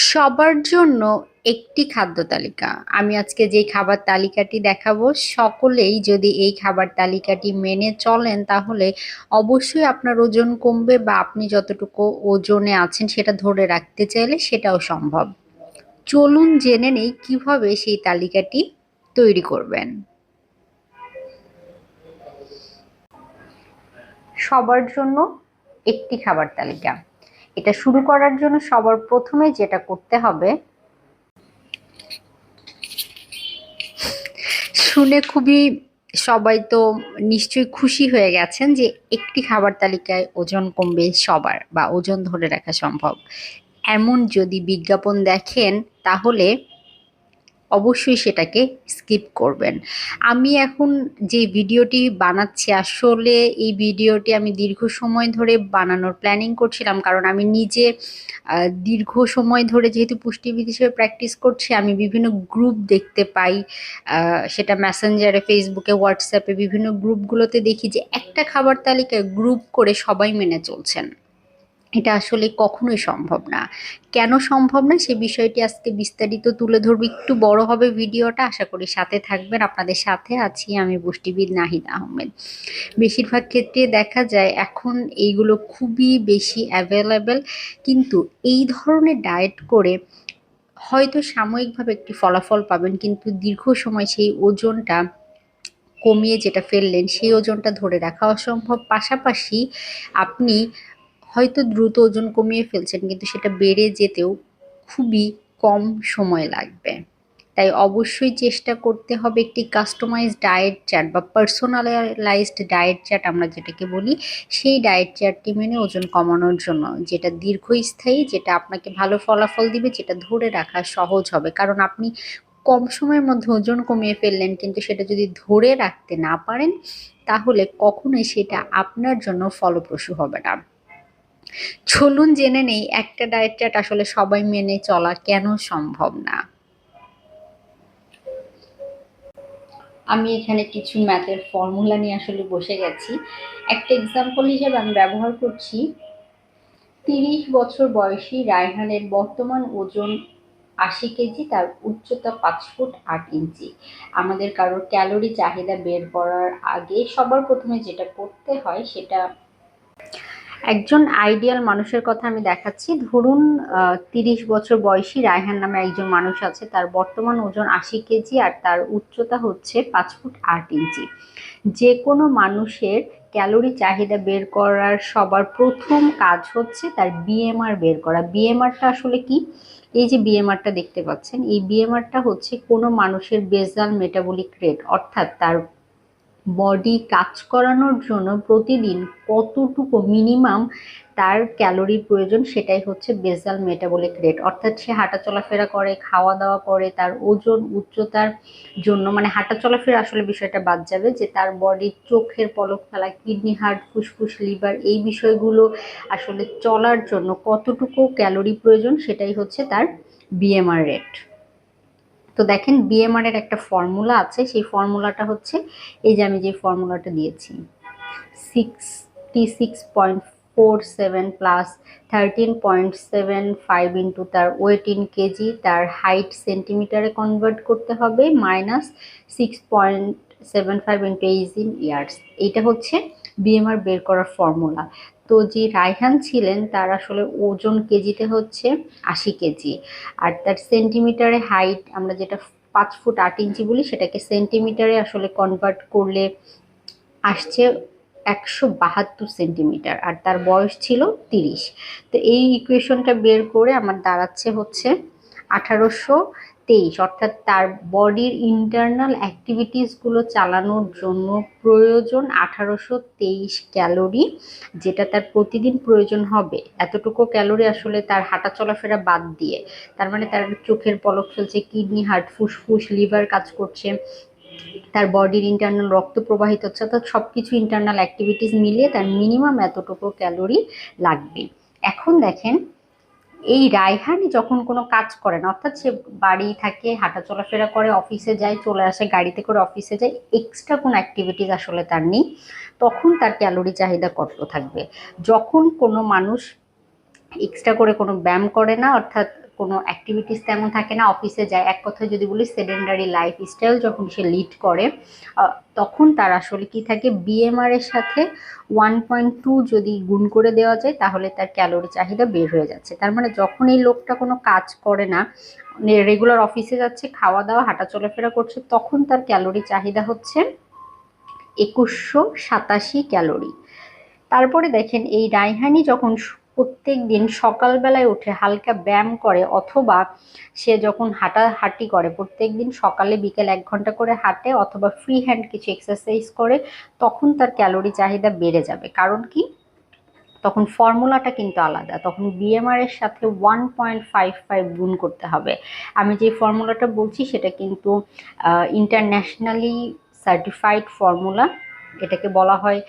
সবার জন্য একটি খাদ্য তালিকা। আমি আজকে যে খাবার তালিকাটি দেখাবো, সকলেই যদি এই খাবার তালিকাটি মেনে চলেন তাহলে অবশ্যই আপনার ওজন কমবে বা আপনি যতটুকু ওজনে আছেন সেটা ধরে রাখতে চাইলে সেটাও সম্ভব। চলুন জেনে নেই কিভাবে সেই তালিকাটি তৈরি করবেন। সবার জন্য একটি খাবার তালিকা। এটা শুরু করার জন্য সবার প্রথমে যেটা করতে হবে, শুনে খুবই সবাই তো নিশ্চয়ই খুশি হয়ে গেছেন যে একটি খাবার তালিকায় ওজন কমবে সবার বা ওজন ধরে রাখা সম্ভব। এমন যদি বিজ্ঞাপন দেখেন তাহলে অবশ্যই সেটাকে স্কিপ করবেন। আমি এখন যে ভিডিওটি বানাচ্ছি আসলে এই ভিডিওটি আমি দীর্ঘ সময় ধরে বানানোর প্ল্যানিং করছিলাম, কারণ আমি নিজে দীর্ঘ সময় ধরে যেহেতু পুষ্টিবিদ হিসেবে প্র্যাকটিস করছি, আমি বিভিন্ন গ্রুপ দেখতে পাই। সেটা মেসেঞ্জারে, ফেসবুকে, হোয়াটসঅ্যাপে বিভিন্ন গ্রুপগুলোতে দেখি যে একটা খাবার তালিকায় গ্রুপ করে সবাই মেনে চলছেন। এটা আসলে কখনোই সম্ভব না। কেন সম্ভব না সে বিষয়টি আজকে বিস্তারিত তুলে ধরবো। একটু বড় হবে ভিডিওটা, আশা করি সাথে থাকবেন। আপনাদের সাথে আছি আমি পুষ্টিবিদ নাহিদ আহমেদ। বেশিরভাগ ক্ষেত্রে দেখা যায় এখন এইগুলো খুবই বেশি অ্যাভেলেবেল, কিন্তু এই ধরনের ডায়েট করে হয়তো সাময়িকভাবে একটি ফলাফল পাবেন, কিন্তু দীর্ঘ সময় সেই ওজনটা কমিয়ে যেটা ফেললেন সেই ওজনটা ধরে রাখা অসম্ভব। পাশাপাশি আপনি হয়তো দ্রুত ওজন কমিয়ে ফেলছেন, কিন্তু সেটা বেড়ে যেতেও খুবই কম সময় লাগবে। তাই অবশ্যই চেষ্টা করতে হবে একটি কাস্টমাইজ ডায়েট চার্ট বা পার্সোনালাইজড ডায়েট চার্ট আমরা যেটাকে বলি, সেই ডায়েট চার্টটি মেনে ওজন কমানোর জন্য, যেটা দীর্ঘস্থায়ী, যেটা আপনাকে ভালো ফলাফল দিবে, যেটা ধরে রাখা সহজ হবে। কারণ আপনি কম সময়ের মধ্যে ওজন কমিয়ে ফেললেন, কিন্তু সেটা যদি ধরে রাখতে না পারেন তাহলে কখনোই সেটা আপনার জন্য ফলপ্রসূ হবে না। চলুন জেনে নেই একটা ডায়েট চার্ট আসলে সবাই মেনে চলা কেন সম্ভব না। আমি এখানে কিছু ম্যাথের ফর্মুলা নিয়ে আসলে বসে গেছি। একটা এক্সাম্পল হিসেবে আমি ব্যবহার করছি 30 বছর বয়সী রায়হানের বর্তমান ওজন 80 কেজি, তার উচ্চতা 5 ফুট 8 ইঞ্চি। আমাদের কারোর ক্যালোরি চাহিদা বের করার আগে সবার প্রথমে যেটা করতে হয় সেটা, একজন আইডিয়াল মানুষের কথা আমি দেখাচ্ছি। ধরুন 30 বছর বয়সী রায়হান নামে একজন মানুষ আছে, তার বর্তমান ওজন 80 কেজি আর তার উচ্চতা হচ্ছে 5 ফুট 8 ইঞ্চি। যে কোনো মানুষের ক্যালোরি চাহিদা বের করার সবার প্রথম কাজ হচ্ছে তার বিএমআর বের করা। বিএমআরটা আসলে কি? এই যে বিএমআরটা দেখতে পাচ্ছেন, এই বিএমআরটা হচ্ছে কোনো মানুষের বেসাল মেটাবলিক রেট, অর্থাৎ তার বডি কাজ করানোর জন্য প্রতিদিন কতটুকু মিনিমাম তার ক্যালোরির প্রয়োজন, সেটাই হচ্ছে বেসাল মেটাবলিক রেট। অর্থাৎ সে হাঁটা চলাফেরা করে, খাওয়া দাওয়া করে, তার ওজন উচ্চতার জন্য, মানে হাঁটা চলাফেরা আসলে বিষয়টা বাদ যাবে, যে তার বডির চোখের পলক ফেলা, কিডনি, হার্ট, ফুসফুস, লিভার, এই বিষয়গুলো আসলে চলার জন্য কতটুকু ক্যালোরি প্রয়োজন সেটাই হচ্ছে তার বিএমআর রেট। তো দেখেন বিএমআর এর একটা ফর্মুলা আছে, সেই ফর্মুলাটা হচ্ছে এই যে আমি যে ফর্মুলাটা দিয়েছি, 66.47 প্লাস 13.75 ইন্টু তার ওয়েট ইন কেজি, তার হাইট সেন্টিমিটারে কনভার্ট করতে হবে, minus 6.75 into age in years. এইটা হচ্ছে বিএমআর বের করার ফর্মুলা। তো যে রায়হান ছিলেন তার আসলে ওজন কেজিতে হচ্ছে 80 কেজি, আর তার সেন্টিমিটারে হাইট, আমরা যেটা 5 ফুট 8 ইঞ্চি বলি, সেটাকে সেন্টিমিটারে আসলে কনভার্ট করলে আসছে 172 সেন্টিমিটার, আর তার বয়স ছিল 30। তো এই ইকুয়েশনটা বের করে আমার দাঁড়াচ্ছে হচ্ছে 1823, অর্থাৎ তার বডির ইন্টারনাল অ্যাক্টিভিটিসগুলো চালানোর জন্য প্রয়োজন 1823 ক্যালোরি, যেটা তার প্রতিদিন প্রয়োজন হবে। এতটুকু ক্যালোরি আসলে তার হাঁটা চলাফেরা বাদ দিয়ে, তার মানে তার চোখের পলক ফেলছে, কিডনি, হার্ট, ফুসফুস, লিভার কাজ করছে, তার বডির ইন্টারনাল রক্ত প্রবাহিত হচ্ছে, অর্থাৎ সব কিছু ইন্টারনাল অ্যাক্টিভিটিস মিলিয়ে তার মিনিমাম এতটুকু ক্যালোরি লাগবে। এখন দেখেন এই রায়হান যখন কোনো কাজ করে না, অর্থাৎ সে বাড়ি থাকে, হাঁটা চলাফেরা করে, অফিসে যায়, চলে আসে, গাড়িতে করে অফিসে যায়, এক্সট্রা কোনো অ্যাক্টিভিটিস আসলে তার নেই, তখন তার ক্যালোরি চাহিদা কত থাকবে? যখন কোনো মানুষ এক্সট্রা করে কোনো ব্যায়াম করে না, অর্থাৎ কোনো অ্যাক্টিভিটিস তেমন থাকে না, অফিসে যায়, এক কথায় যদি বলি সেডেন্ডারি লাইফস্টাইল যখন সে লিড করে, তখন তার আসলে কি থাকে, বিএমআর এর সাথে 1.2 যদি গুণ করে দেওয়া যায় তাহলে তার ক্যালোরি চাহিদা বের হয়ে যাচ্ছে। তার মানে যখন এই লোকটা কোনো কাজ করে না, রেগুলার অফিসে যাচ্ছে, খাওয়া দাওয়া হাঁটা চলাফেরা করছে, তখন তার ক্যালোরি চাহিদা হচ্ছে 2187 ক্যালোরি। তারপরে দেখেন এই রায়হানি যখন প্রত্যেক দিন সকালবেলায় উঠে হালকা ব্যায়াম করে, অথবা সে যখন হাঁটাহাঁটি করে, প্রত্যেক দিন সকালে বিকেল 1 ঘন্টা করে হাঁটে অথবা ফ্রি হ্যান্ড কিছু এক্সারসাইজ করে, তখন তার ক্যালোরি চাহিদা বেড়ে যাবে। কারণ কি, তখন ফর্মুলাটা কিন্তু আলাদা, তখন বিএমআর এর সাথে 1.55 গুণ করতে হবে। আমি যে ফর্মুলাটা বলছি সেটা কিন্তু ইন্টারন্যাশনালি সার্টিফাইড ফর্মুলা, এটাকে বলা হয়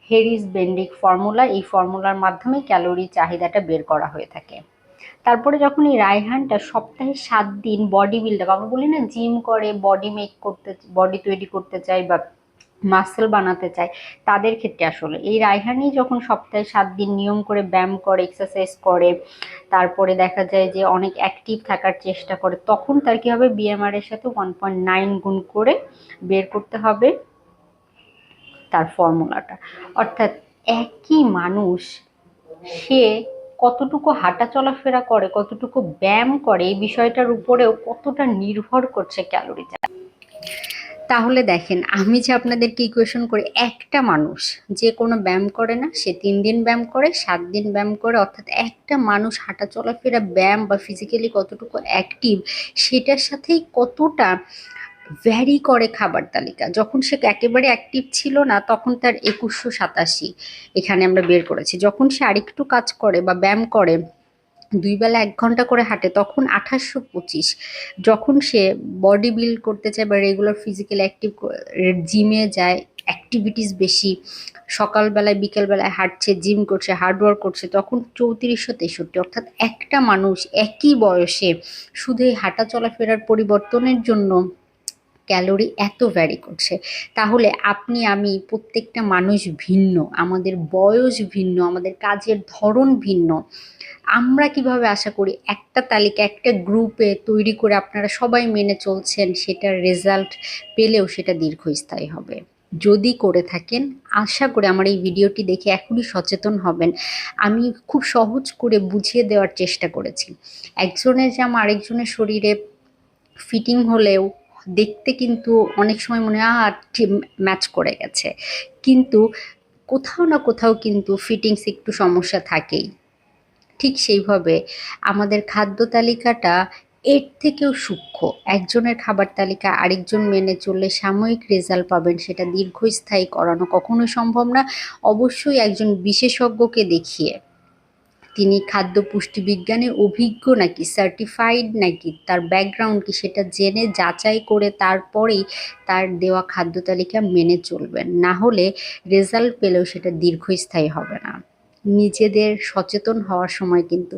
হেরিস বেন্ডিক ফর্মুলা। এই ফর্মুলার মাধ্যমে ক্যালোরি চাহিদাটা বের করা হয়ে থাকে। তারপরে যখন এই রায়হানটা সপ্তাহে 7 দিন বডি বিল্ডার, আমরা বলি না জিম করে, বডি মেক করতে, বডি তৈরি করতে চাই বা মাসেল বানাতে চায়, তাদের ক্ষেত্রে আসলে এই রায়হানি যখন সপ্তাহে 7 দিন নিয়ম করে ব্যায়াম করে, এক্সারসাইজ করে, তারপরে দেখা যায় যে অনেক অ্যাক্টিভ থাকার চেষ্টা করে, তখন তার কি হবে, বিএমআর এর সাথে 1.9 গুণ করে বের করতে হবে তার ফর্মুলাটা। অর্থাৎ একই মানুষ, সে কতটুকু হাঁটা চলাফেরা করে, কতটুকু ব্যায়াম করে, এই বিষয়টার উপরেও কতটা নির্ভর করছে ক্যালোরিটা। তাহলে দেখেন, আমি যে আপনাদেরকে ইকুয়েশন করি, একটা মানুষ যে কোনো ব্যায়াম করে না, সে 3 দিন ব্যায়াম করে, 7 দিন ব্যায়াম করে, অর্থাৎ একটা মানুষ হাঁটা চলাফেরা ব্যায়াম বা ফিজিক্যালি কতটুকু অ্যাক্টিভ, সেটার সাথেই কতটা ভ্যারি করে খাবার তালিকা। যখন সে একেবারে অ্যাক্টিভ ছিল না তখন তার 2187 এখানে আমরা বের করেছি। যখন সে আরেকটু কাজ করে বা ব্যায়াম করে, 2 বেলা 1 ঘন্টা করে হাঁটে, তখন 2825। যখন সে বডি বিল্ড করতে চায় বা রেগুলার ফিজিক্যাল অ্যাক্টিভ, জিমে যায়, অ্যাক্টিভিটিস বেশি, সকালবেলায় বিকেলবেলায় হাঁটছে, জিম করছে, হার্ডওয়ার্ক করছে, তখন 3463। অর্থাৎ একটা মানুষ একই বয়সে শুধু এই হাঁটা চলাফেরার পরিবর্তনের জন্য ক্যালোরি এত ভ্যারি করছে। তাহলে আপনি আমি প্রত্যেকটা মানুষ ভিন্ন, আমাদের বয়স ভিন্ন, আমাদের কাজের ধরন ভিন্ন। আমরা কিভাবে আশা করি একটা তালিকা একটা গ্রুপে তৈরি করে আপনারা সবাই মেনে চলছেন, সেটার রেজাল্ট পেলেও সেটা দীর্ঘস্থায়ী হবে? যদি করে থাকেন, আশা করি আমার এই ভিডিওটি দেখে এখনই সচেতন হবেন। আমি খুব সহজ করে বুঝিয়ে দেওয়ার চেষ্টা করেছি। একজনের জামা আরেকজনের শরীরে ফিটিং হলেও দেখতে কিন্তু অনেক সময় মনে হয় ম্যাচ করে গেছে, কিন্তু কোথাও না কোথাও কিন্তু ফিটিংস একটু সমস্যা থাকেই। ঠিক সেইভাবে আমাদের খাদ্য তালিকাটা এর থেকেও সূক্ষ্ম। একজনের খাবার তালিকা আরেকজন মেনে চললে সাময়িক রেজাল্ট পাবেন, সেটা দীর্ঘস্থায়ী করানো কখনোই সম্ভব না। অবশ্যই একজন বিশেষজ্ঞকে দেখিয়ে, তিনি খাদ্য পুষ্টিবিজ্ঞানে অভিজ্ঞ নাকি, সার্টিফাইড নাকি, তার ব্যাকগ্রাউন্ড কি, সেটা জেনে যাচাই করে তারপরেই তার দেওয়া খাদ্য তালিকা মেনে চলবেন। না হলে রেজাল্ট পেলেও সেটা দীর্ঘস্থায়ী হবে না। নিজেদের সচেতন হওয়ার সময় কিন্তু